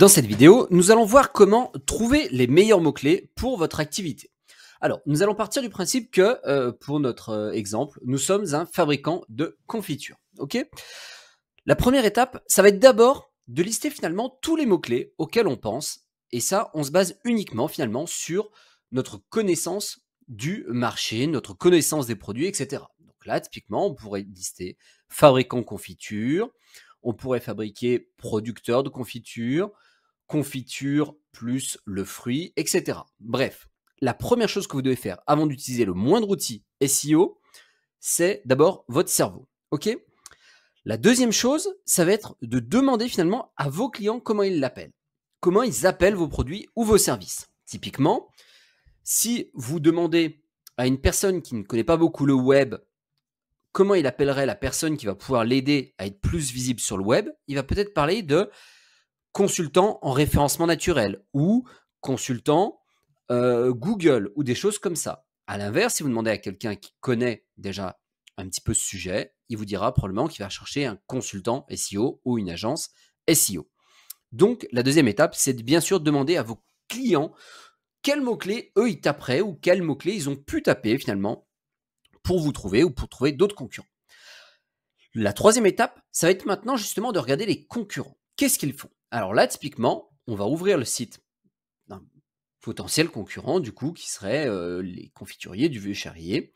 Dans cette vidéo, nous allons voir comment trouver les meilleurs mots-clés pour votre activité. Alors, nous allons partir du principe que, pour notre exemple, nous sommes un fabricant de confitures. Ok. La première étape, ça va être d'abord de lister finalement tous les mots-clés auxquels on pense. Et ça, on se base uniquement finalement sur notre connaissance du marché, notre connaissance des produits, etc. Donc là, typiquement, on pourrait lister fabricant confiture, on pourrait fabriquer producteur de confiture, confiture plus le fruit, etc. Bref, la première chose que vous devez faire avant d'utiliser le moindre outil SEO, c'est d'abord votre cerveau. Ok. La deuxième chose, ça va être de demander finalement à vos clients comment ils l'appellent. Comment ils appellent vos produits ou vos services. Typiquement, si vous demandez à une personne qui ne connaît pas beaucoup le web comment il appellerait la personne qui va pouvoir l'aider à être plus visible sur le web, il va peut-être parler de consultant en référencement naturel ou consultant Google ou des choses comme ça. À l'inverse, si vous demandez à quelqu'un qui connaît déjà un petit peu ce sujet, il vous dira probablement qu'il va chercher un consultant SEO ou une agence SEO. Donc, la deuxième étape, c'est de bien sûr demander à vos clients quels mots-clés, eux, ils taperaient ou quels mots-clés ils ont pu taper finalement pour vous trouver ou pour trouver d'autres concurrents. La troisième étape, ça va être maintenant justement de regarder les concurrents. Qu'est-ce qu'ils font? Alors là, typiquement, on va ouvrir le site d'un potentiel concurrent, du coup, qui serait les confituriers du Vieux-Charrier.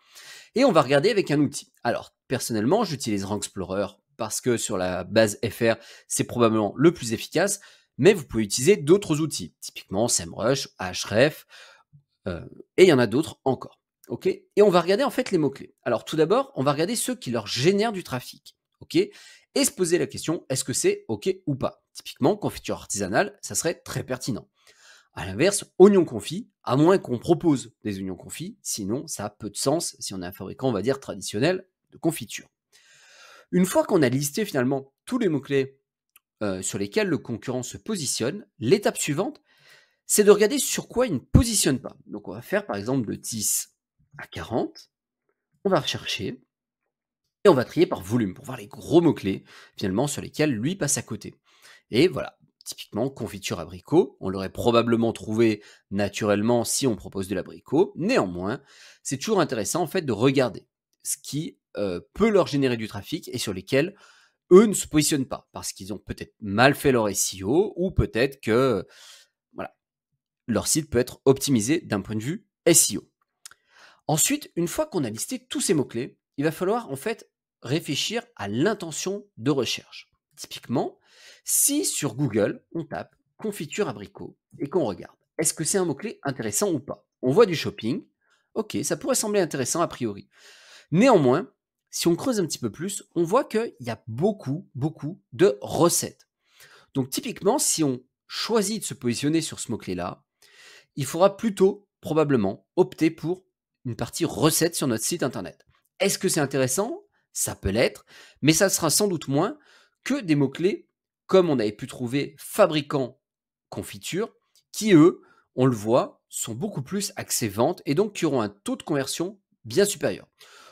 Et on va regarder avec un outil. Alors, personnellement, j'utilise Rank Explorer parce que sur la base FR, c'est probablement le plus efficace, mais vous pouvez utiliser d'autres outils, typiquement SEMrush, Ahref, et il y en a d'autres encore. Ok. Et on va regarder en fait les mots-clés. Alors tout d'abord, on va regarder ceux qui leur génèrent du trafic. Ok. Et se poser la question, est-ce que c'est ok ou pas? Typiquement, confiture artisanale, ça serait très pertinent. À l'inverse, oignon confit, à moins qu'on propose des oignons confits, sinon ça a peu de sens si on est un fabricant, on va dire, traditionnel de confiture. Une fois qu'on a listé finalement tous les mots-clés sur lesquels le concurrent se positionne, l'étape suivante, c'est de regarder sur quoi il ne positionne pas. Donc on va faire par exemple de 10 à 40, on va rechercher, et on va trier par volume pour voir les gros mots-clés finalement sur lesquels lui passe à côté. Et voilà, typiquement confiture abricot, on l'aurait probablement trouvé naturellement si on propose de l'abricot. Néanmoins, c'est toujours intéressant en fait de regarder ce qui peut leur générer du trafic et sur lesquels eux ne se positionnent pas parce qu'ils ont peut-être mal fait leur SEO ou peut-être que voilà, leur site peut être optimisé d'un point de vue SEO. Ensuite, une fois qu'on a listé tous ces mots-clés, il va falloir en fait réfléchir à l'intention de recherche. Typiquement, si sur Google, on tape confiture abricot et qu'on regarde, est-ce que c'est un mot-clé intéressant ou pas? On voit du shopping, ok, ça pourrait sembler intéressant a priori. Néanmoins, si on creuse un petit peu plus, on voit qu'il y a beaucoup de recettes. Donc typiquement, si on choisit de se positionner sur ce mot-clé-là, il faudra plutôt, probablement, opter pour une partie recette sur notre site internet. Est-ce que c'est intéressant? Ça peut l'être, mais ça sera sans doute moins que des mots-clés comme on avait pu trouver fabricant confiture, qui eux, on le voit, sont beaucoup plus axés vente et donc qui auront un taux de conversion bien supérieur.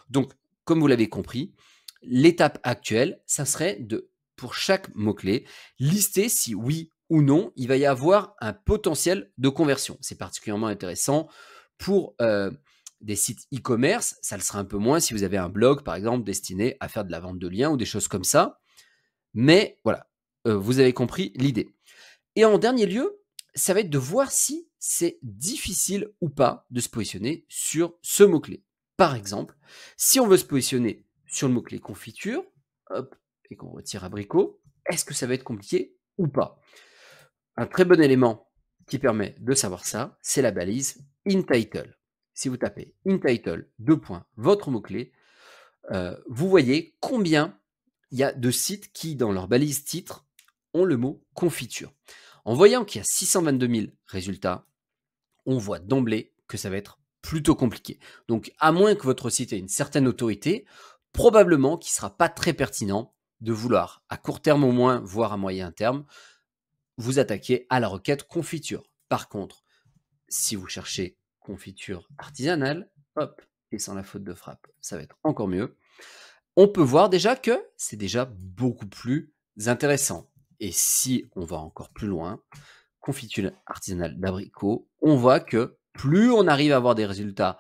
Donc, comme vous l'avez compris, l'étape actuelle, ça serait de, pour chaque mot-clé, lister si oui ou non, il va y avoir un potentiel de conversion. C'est particulièrement intéressant pour des sites e-commerce. Ça le sera un peu moins si vous avez un blog, par exemple, destiné à faire de la vente de liens ou des choses comme ça. Mais voilà, vous avez compris l'idée. Et en dernier lieu, ça va être de voir si c'est difficile ou pas de se positionner sur ce mot-clé. Par exemple, si on veut se positionner sur le mot-clé confiture, hop, et qu'on retire abricot, est-ce que ça va être compliqué ou pas? Un très bon élément qui permet de savoir ça, c'est la balise InTitle. Si vous tapez InTitle, votre mot-clé, vous voyez combien il y a de sites qui, dans leur balise titre, ont le mot confiture. En voyant qu'il y a 622 000 résultats, on voit d'emblée que ça va être plutôt compliqué. Donc, à moins que votre site ait une certaine autorité, probablement qu'il ne sera pas très pertinent de vouloir, à court terme au moins, voire à moyen terme, vous attaquer à la requête confiture. Par contre, si vous cherchez confiture artisanale, hop, et sans la faute de frappe, ça va être encore mieux. On peut voir déjà que c'est déjà beaucoup plus intéressant. Et si on va encore plus loin, confiture artisanale d'abricot, on voit que plus on arrive à avoir des résultats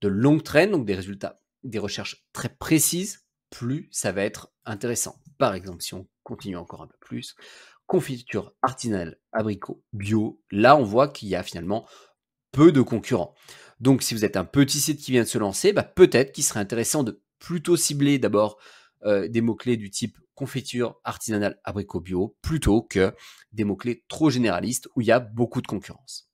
de longue traîne, donc des résultats, des recherches très précises, plus ça va être intéressant. Par exemple, si on continue encore un peu plus, confiture artisanale abricot bio, là on voit qu'il y a finalement peu de concurrents. Donc si vous êtes un petit site qui vient de se lancer, bah, peut-être qu'il serait intéressant de plutôt cibler d'abord des mots-clés du type confiture artisanale abricot bio, plutôt que des mots-clés trop généralistes où il y a beaucoup de concurrence.